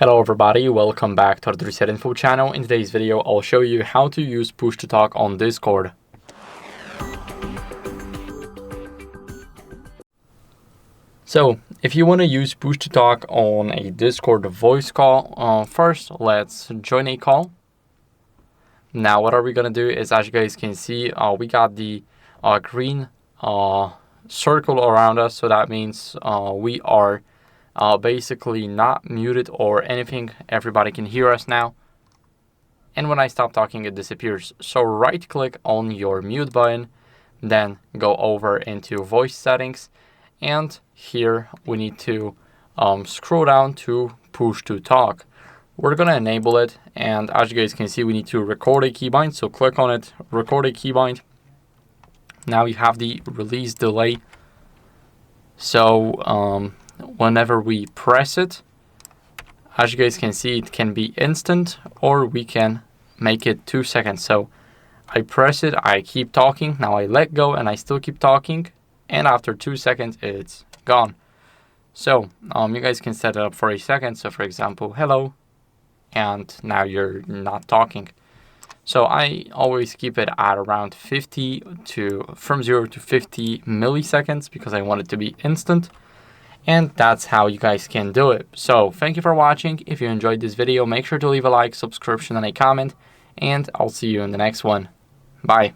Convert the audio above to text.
Hello everybody, welcome back to HardReset.Info channel. In today's video, I'll show you how to use push to talk on Discord. So, if you want to use push to talk on a Discord voice call, first let's join a call. Now what are we going to do is, as you guys can see, we got the green circle around us, so that means we are basically not muted or anything. Everybody can hear us now, and when I stop talking it disappears. So right click on your mute button, then go over into voice settings, and here we need to scroll down to push to talk. We're gonna enable it, and as you guys can see, we need to record a keybind, so click on it, record a keybind. Now you have the release delay, so whenever we press it, as you guys can see, it can be instant or we can make it 2 seconds. So I press it, I keep talking, now I let go and I still keep talking, and after 2 seconds it's gone. So you guys can set it up for a second. So for example, hello, and now you're not talking. So I always keep it at around from 0 to 50 milliseconds because I want it to be instant. And that's how you guys can do it. So thank you for watching. If you enjoyed this video, make sure to leave a like, subscription, and a comment, and I'll see you in the next one. Bye.